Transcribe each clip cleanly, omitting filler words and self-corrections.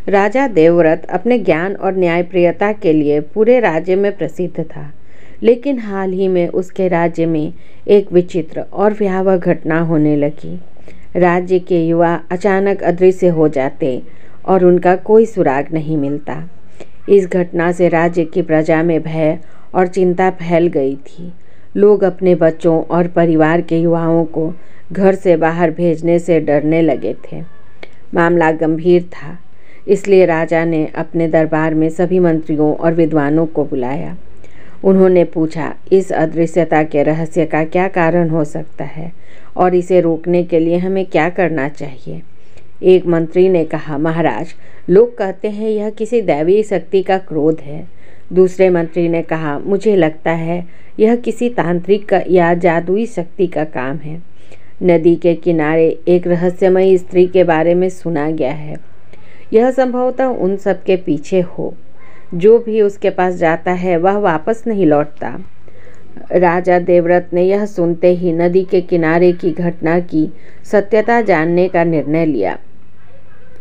राजा देवव्रत अपने ज्ञान और न्यायप्रियता के लिए पूरे राज्य में प्रसिद्ध था, लेकिन हाल ही में उसके राज्य में एक विचित्र और भयावह घटना होने लगी। राज्य के युवा अचानक अदृश्य हो जाते और उनका कोई सुराग नहीं मिलता। इस घटना से राज्य की प्रजा में भय और चिंता फैल गई थी। लोग अपने बच्चों और परिवार के युवाओं को घर से बाहर भेजने से डरने लगे थे। मामला गंभीर था, इसलिए राजा ने अपने दरबार में सभी मंत्रियों और विद्वानों को बुलाया। उन्होंने पूछा, इस अदृश्यता के रहस्य का क्या कारण हो सकता है और इसे रोकने के लिए हमें क्या करना चाहिए। एक मंत्री ने कहा, महाराज, लोग कहते हैं यह किसी दैवीय शक्ति का क्रोध है। दूसरे मंत्री ने कहा, मुझे लगता है यह किसी तांत्रिक या जादुई शक्ति का काम है। नदी के किनारे एक रहस्यमयी स्त्री के बारे में सुना गया है। यह संभवतः उन सब के पीछे हो। जो भी उसके पास जाता है वह वापस नहीं लौटता। राजा देवव्रत ने यह सुनते ही नदी के किनारे की घटना की सत्यता जानने का निर्णय लिया।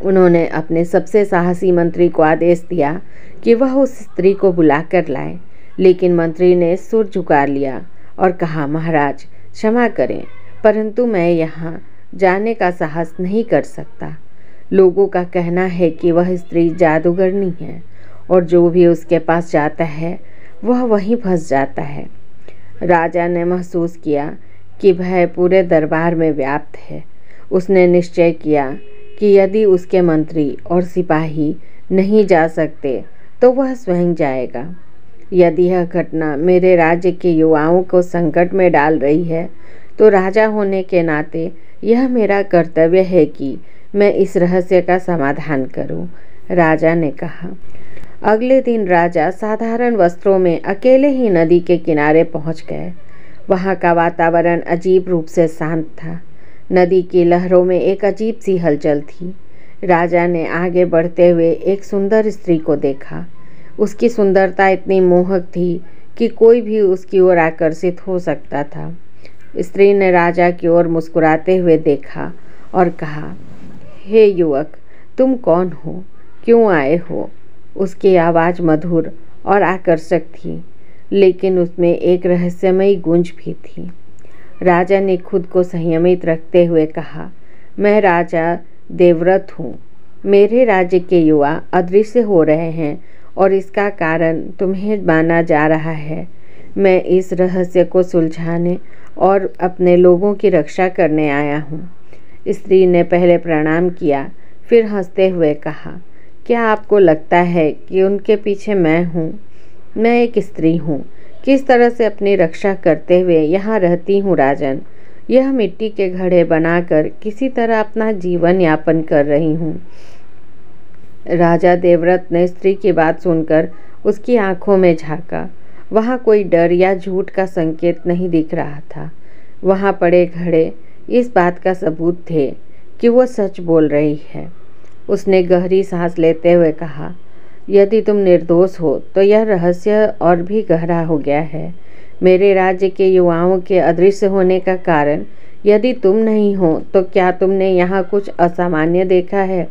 उन्होंने अपने सबसे साहसी मंत्री को आदेश दिया कि वह उस स्त्री को बुलाकर लाए, लेकिन मंत्री ने सिर झुका लिया और कहा, महाराज क्षमा करें, परंतु मैं यहाँ जाने का साहस नहीं कर सकता। लोगों का कहना है कि वह स्त्री जादूगरनी है और जो भी उसके पास जाता है वह वहीं फंस जाता है। राजा ने महसूस किया कि भय पूरे दरबार में व्याप्त है। उसने निश्चय किया कि यदि उसके मंत्री और सिपाही नहीं जा सकते तो वह स्वयं जाएगा। यदि यह घटना मेरे राज्य के युवाओं को संकट में डाल रही है तो राजा होने के नाते यह मेरा कर्तव्य है कि मैं इस रहस्य का समाधान करूं, राजा ने कहा। अगले दिन राजा साधारण वस्त्रों में अकेले ही नदी के किनारे पहुंच गए। वहां का वातावरण अजीब रूप से शांत था। नदी की लहरों में एक अजीब सी हलचल थी। राजा ने आगे बढ़ते हुए एक सुंदर स्त्री को देखा। उसकी सुंदरता इतनी मोहक थी कि कोई भी उसकी ओर आकर्षित हो सकता था। स्त्री ने राजा की ओर मुस्कुराते हुए देखा और कहा, हे युवक, तुम कौन हो, क्यों आए हो? उसकी आवाज़ मधुर और आकर्षक थी, लेकिन उसमें एक रहस्यमयी गूंज भी थी। राजा ने खुद को संयमित रखते हुए कहा, मैं राजा देवव्रत हूँ। मेरे राज्य के युवा अदृश्य हो रहे हैं और इसका कारण तुम्हें माना जा रहा है। मैं इस रहस्य को सुलझाने और अपने लोगों की रक्षा करने आया हूँ। स्त्री ने पहले प्रणाम किया, फिर हंसते हुए कहा, क्या आपको लगता है कि उनके पीछे मैं हूँ? मैं एक स्त्री हूँ। किस तरह से अपनी रक्षा करते हुए यहाँ रहती हूँ राजन। यह मिट्टी के घड़े बनाकर किसी तरह अपना जीवन यापन कर रही हूँ। राजा देवव्रत ने स्त्री की बात सुनकर उसकी आंखों में झांका। वहाँ कोई डर या झूठ का संकेत नहीं दिख रहा था। वहाँ पड़े घड़े इस बात का सबूत थे कि वो सच बोल रही है। उसने गहरी सांस लेते हुए कहा, यदि तुम निर्दोष हो तो यह रहस्य और भी गहरा हो गया है। मेरे राज्य के युवाओं के अदृश्य होने का कारण यदि तुम नहीं हो तो क्या तुमने यहाँ कुछ असामान्य देखा है?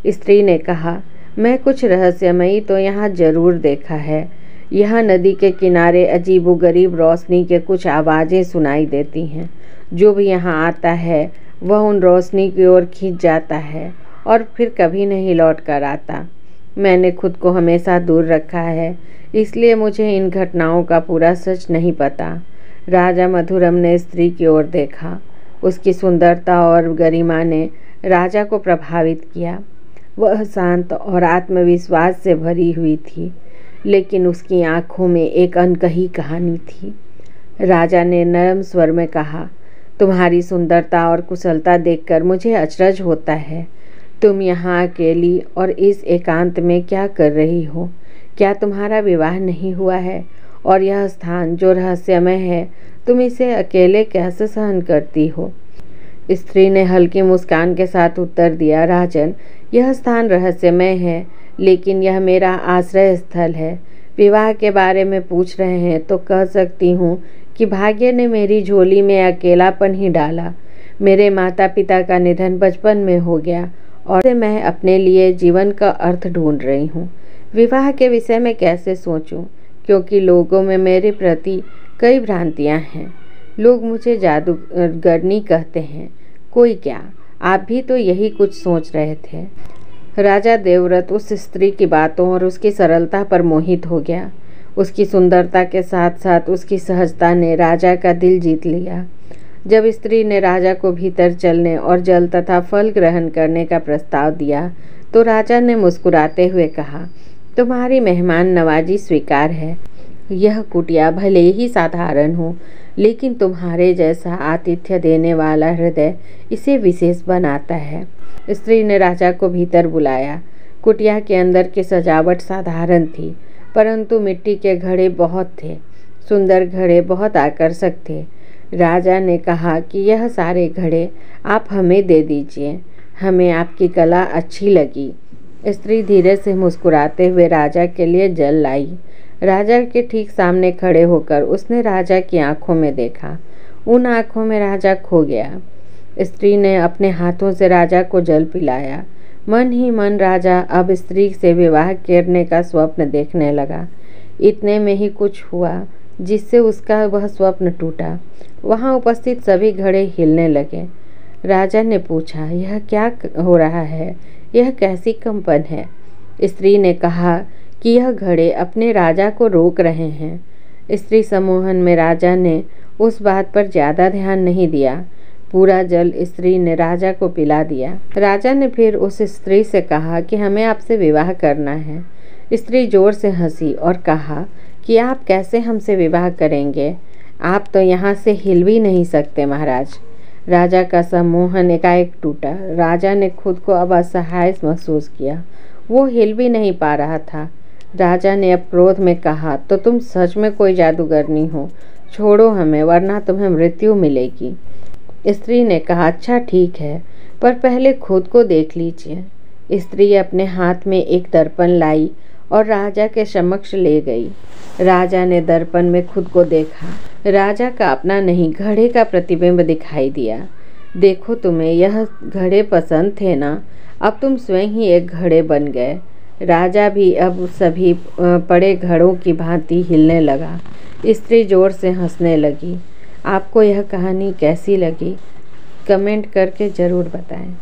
स्त्री ने कहा, मैं कुछ रहस्यमयी तो यहाँ जरूर देखा है। यहाँ नदी के किनारे अजीबोगरीब रोशनी के कुछ आवाज़ें सुनाई देती हैं। जो भी यहाँ आता है वह उन रोशनी की ओर खींच जाता है और फिर कभी नहीं लौट कर आता। मैंने खुद को हमेशा दूर रखा है, इसलिए मुझे इन घटनाओं का पूरा सच नहीं पता। राजा मधुरम ने स्त्री की ओर देखा। उसकी सुंदरता और गरिमा ने राजा को प्रभावित किया। वह शांत और आत्मविश्वास से भरी हुई थी, लेकिन उसकी आंखों में एक अनकही कहानी थी। राजा ने नरम स्वर में कहा, तुम्हारी सुंदरता और कुशलता देखकर मुझे अचरज होता है। तुम यहाँ अकेली और इस एकांत में क्या कर रही हो? क्या तुम्हारा विवाह नहीं हुआ है? और यह स्थान जो रहस्यमय है, तुम इसे अकेले कैसे सहन करती हो? स्त्री ने हल्की मुस्कान के साथ उत्तर दिया, राजन, यह स्थान रहस्यमय है, लेकिन यह मेरा आश्रय स्थल है। विवाह के बारे में पूछ रहे हैं तो कह सकती हूँ कि भाग्य ने मेरी झोली में अकेलापन ही डाला। मेरे माता पिता का निधन बचपन में हो गया और मैं अपने लिए जीवन का अर्थ ढूंढ रही हूँ। विवाह के विषय में कैसे सोचूं, क्योंकि लोगों में मेरे प्रति कई भ्रांतियाँ हैं। लोग मुझे जादूगरनी कहते हैं। कोई क्या, आप भी तो यही कुछ सोच रहे थे। राजा देवव्रत उस स्त्री की बातों और उसकी सरलता पर मोहित हो गया। उसकी सुंदरता के साथ साथ उसकी सहजता ने राजा का दिल जीत लिया। जब स्त्री ने राजा को भीतर चलने और जल तथा फल ग्रहण करने का प्रस्ताव दिया तो राजा ने मुस्कुराते हुए कहा, तुम्हारी मेहमान नवाजी स्वीकार है। यह कुटिया भले ही साधारण हो, लेकिन तुम्हारे जैसा आतिथ्य देने वाला हृदय इसे विशेष बनाता है। स्त्री ने राजा को भीतर बुलाया। कुटिया के अंदर की सजावट साधारण थी, परंतु मिट्टी के घड़े बहुत थे। सुंदर घड़े बहुत आकर्षक थे। राजा ने कहा कि यह सारे घड़े आप हमें दे दीजिए, हमें आपकी कला अच्छी लगी। स्त्री धीरे से मुस्कुराते हुए राजा के लिए जल लाई। राजा के ठीक सामने खड़े होकर उसने राजा की आंखों में देखा। उन आंखों में राजा खो गया। स्त्री ने अपने हाथों से राजा को जल पिलाया। मन ही मन राजा अब स्त्री से विवाह करने का स्वप्न देखने लगा। इतने में ही कुछ हुआ जिससे उसका वह स्वप्न टूटा। वहाँ उपस्थित सभी घड़े हिलने लगे। राजा ने पूछा, यह क्या हो रहा है? यह कैसी कंपन है? स्त्री ने कहा कि यह घड़े अपने राजा को रोक रहे हैं। स्त्री समूहन में राजा ने उस बात पर ज़्यादा ध्यान नहीं दिया। पूरा जल स्त्री ने राजा को पिला दिया। राजा ने फिर उस स्त्री से कहा कि हमें आपसे विवाह करना है। स्त्री जोर से हंसी और कहा कि आप कैसे हमसे विवाह करेंगे? आप तो यहाँ से हिल भी नहीं सकते महाराज। राजा का सम्मोहन एकाएक टूटा। राजा ने खुद को अब असहाय महसूस किया। वो हिल भी नहीं पा रहा था। राजा ने अब क्रोध में कहा, तो तुम सच में कोई जादूगरनी हो? छोड़ो हमें, वरना तुम्हें मृत्यु मिलेगी। स्त्री ने कहा, अच्छा ठीक है, पर पहले खुद को देख लीजिए। स्त्री अपने हाथ में एक दर्पण लाई और राजा के समक्ष ले गई। राजा ने दर्पण में खुद को देखा। राजा का अपना नहीं, घड़े का प्रतिबिंब दिखाई दिया। देखो, तुम्हें यह घड़े पसंद थे ना? अब तुम स्वयं ही एक घड़े बन गए। राजा भी अब सभी पड़े घड़ों की भांति हिलने लगा। स्त्री जोर से हंसने लगी। आपको यह कहानी कैसी लगी? कमेंट करके ज़रूर बताएं।